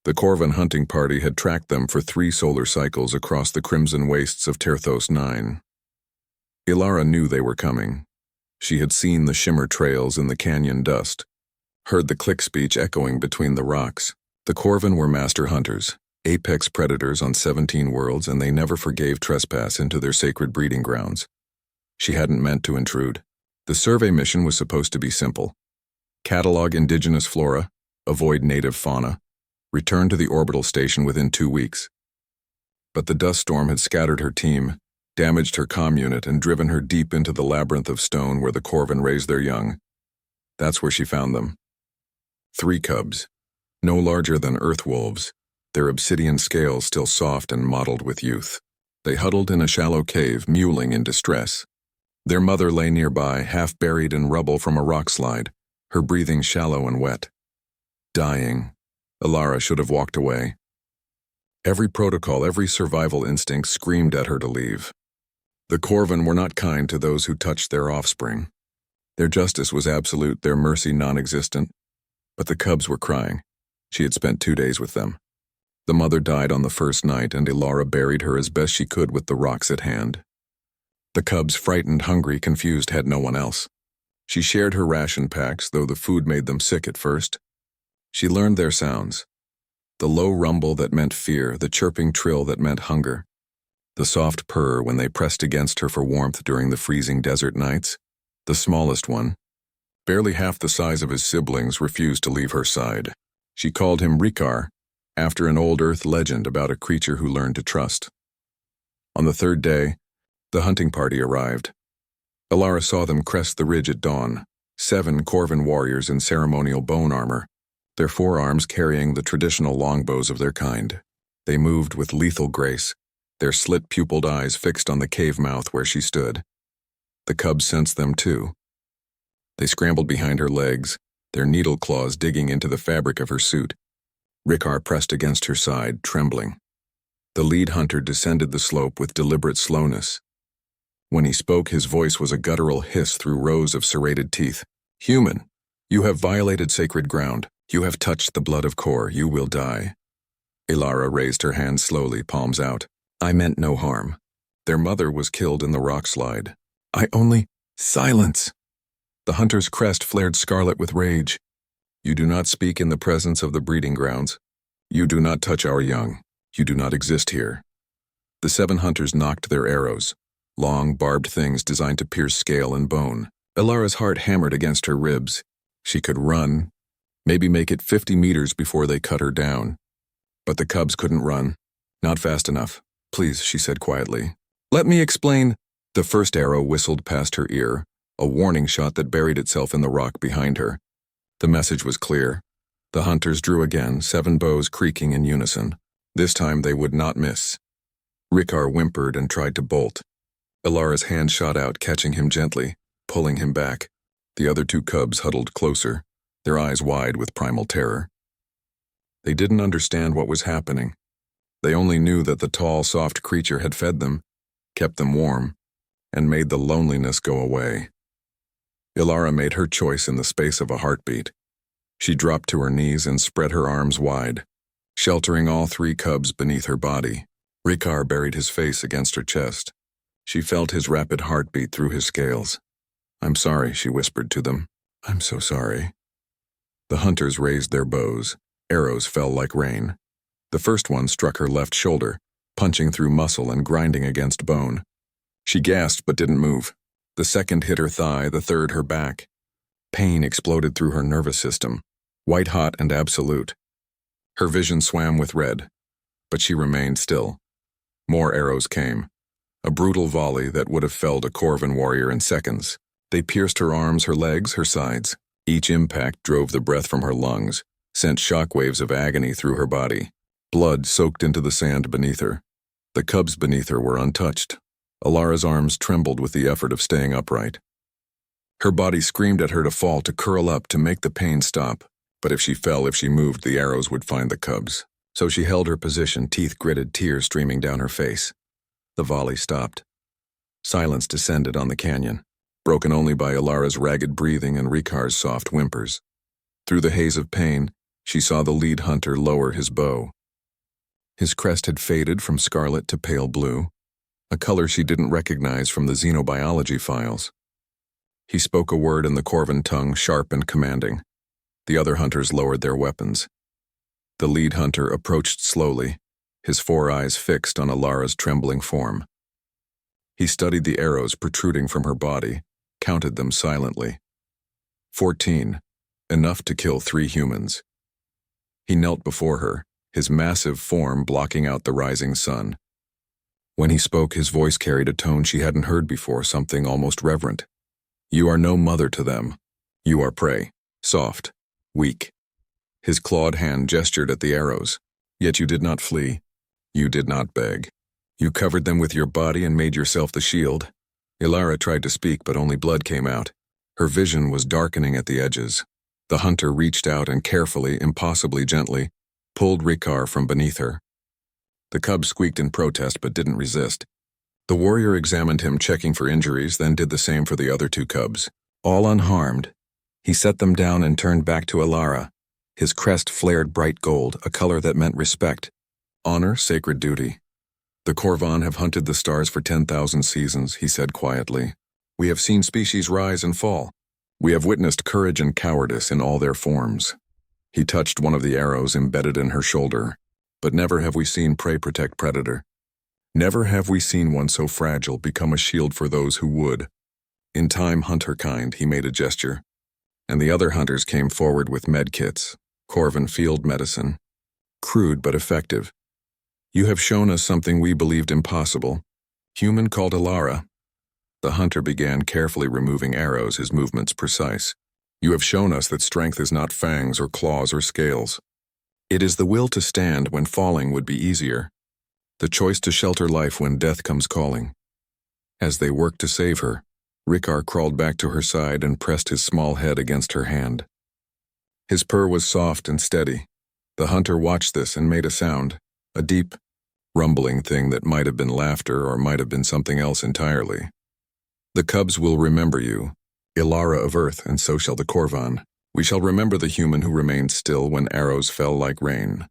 The Corvan hunting party had tracked them for 3 solar cycles across the crimson wastes of Terthos 9. Ilara knew they were coming. She had seen the shimmer trails in the canyon dust, heard the click speech echoing between the rocks. The Corvan were master hunters, apex predators on 17 worlds, and they never forgave trespass into their sacred breeding grounds. She hadn't meant to intrude. The survey mission was supposed to be simple. Catalog indigenous flora, avoid native fauna, return to the orbital station within 2 weeks. But the dust storm had scattered her team, damaged her comm unit, and driven her deep into the labyrinth of stone where the Corvan raised their young. That's where she found them. 3 cubs, no larger than earth wolves, their obsidian scales still soft and mottled with youth. They huddled in a shallow cave, mewling in distress. Their mother lay nearby, half buried in rubble from a rock slide, her breathing shallow and wet. Dying. Ilara should have walked away. Every protocol, every survival instinct screamed at her to leave. The Corvan were not kind to those who touched their offspring. Their justice was absolute, their mercy non-existent. But the cubs were crying. She had spent 2 days with them. The mother died on the first night, and Ilara buried her as best she could with the rocks at hand. The cubs, frightened, hungry, confused, had no one else. She shared her ration packs, though the food made them sick at first. She learned their sounds. The low rumble that meant fear, the chirping trill that meant hunger. The soft purr when they pressed against her for warmth during the freezing desert nights. The smallest one, barely half the size of his siblings, refused to leave her side. She called him Rikar, after an old Earth legend about a creature who learned to trust. On the 3rd day, the hunting party arrived. Ilara saw them crest the ridge at dawn, 7 Corvan warriors in ceremonial bone armor, their forearms carrying the traditional longbows of their kind. They moved with lethal grace, their slit-pupiled eyes fixed on the cave mouth where she stood. The cubs sensed them too. They scrambled behind her legs, their needle claws digging into the fabric of her suit. Rikar pressed against her side, trembling. The lead hunter descended the slope with deliberate slowness. When he spoke, his voice was a guttural hiss through rows of serrated teeth. "Human, you have violated sacred ground. You have touched the blood of Kor. You will die." Ilara raised her hands slowly, palms out. "I meant no harm. Their mother was killed in the rock slide. I only—" "Silence!" The hunter's crest flared scarlet with rage. "You do not speak in the presence of the breeding grounds. You do not touch our young. You do not exist here." The 7 hunters knocked their arrows, long, barbed things designed to pierce scale and bone. Ilara's heart hammered against her ribs. She could run, maybe make it 50 meters before they cut her down. But the cubs couldn't run. "Not fast enough. Please," she said quietly. "Let me explain." The first arrow whistled past her ear, a warning shot that buried itself in the rock behind her. The message was clear. The hunters drew again, 7 bows creaking in unison. This time they would not miss. Rikar whimpered and tried to bolt. Ilara's hand shot out, catching him gently, pulling him back. The other 2 cubs huddled closer, their eyes wide with primal terror. They didn't understand what was happening. They only knew that the tall, soft creature had fed them, kept them warm, and made the loneliness go away. Ilara made her choice in the space of a heartbeat. She dropped to her knees and spread her arms wide, sheltering all 3 cubs beneath her body. Rikar buried his face against her chest. She felt his rapid heartbeat through his scales. "I'm sorry," she whispered to them. "I'm so sorry." The hunters raised their bows. Arrows fell like rain. The first one struck her left shoulder, punching through muscle and grinding against bone. She gasped but didn't move. The second hit her thigh, the third her back. Pain exploded through her nervous system, white-hot and absolute. Her vision swam with red, but she remained still. More arrows came, a brutal volley that would have felled a Corvan warrior in seconds. They pierced her arms, her legs, her sides. Each impact drove the breath from her lungs, sent shockwaves of agony through her body. Blood soaked into the sand beneath her. The cubs beneath her were untouched. Ilara's arms trembled with the effort of staying upright. Her body screamed at her to fall, to curl up, to make the pain stop. But if she fell, if she moved, the arrows would find the cubs. So she held her position, teeth gritted, tears streaming down her face. The volley stopped. Silence descended on the canyon, broken only by Ilara's ragged breathing and Rikar's soft whimpers. Through the haze of pain, She saw the lead hunter lower his bow. His crest had faded from scarlet to pale blue, a color she didn't recognize from the xenobiology files. He spoke a word in the Corvan tongue, sharp and commanding. The other hunters lowered their weapons. The lead hunter approached slowly, his 4 eyes fixed on Alara's trembling form. He studied the arrows protruding from her body, counted them silently. 14, enough to kill 3 humans. He knelt before her, his massive form blocking out the rising sun. When he spoke, his voice carried a tone she hadn't heard before, something almost reverent. You are no mother to them. You are prey, soft, weak. His clawed hand gestured at the arrows. Yet you did not flee. You did not beg. You covered them with your body and made yourself the shield. Ilara tried to speak, but only blood came out. Her vision was darkening at the edges. The hunter reached out and carefully, impossibly gently, pulled Rikar from beneath her. The cub squeaked in protest but didn't resist. The warrior examined him, checking for injuries, then did the same for the other 2 cubs. All unharmed, he set them down and turned back to Alara. His crest flared bright gold, a color that meant respect, honor, sacred duty. The Corvan have hunted the stars for 10,000 seasons, he said quietly. We have seen species rise and fall. We have witnessed courage and cowardice in all their forms. He touched one of the arrows embedded in her shoulder. But never have we seen prey protect predator. Never have we seen one so fragile become a shield for those who would. In time, hunt her kind, he made a gesture. And the other hunters came forward with medkits, Corvan field medicine. Crude but effective. You have shown us something we believed impossible. Human called Alara. The hunter began carefully removing arrows, his movements precise. You have shown us that strength is not fangs or claws or scales. It is the will to stand when falling would be easier. The choice to shelter life when death comes calling. As they worked to save her, Rikar crawled back to her side and pressed his small head against her hand. His purr was soft and steady. The hunter watched this and made a sound, a deep, rumbling thing that might have been laughter or might have been something else entirely. The cubs will remember you, Ilara of Earth, and so shall the Corvan. We shall remember the human who remained still when arrows fell like rain.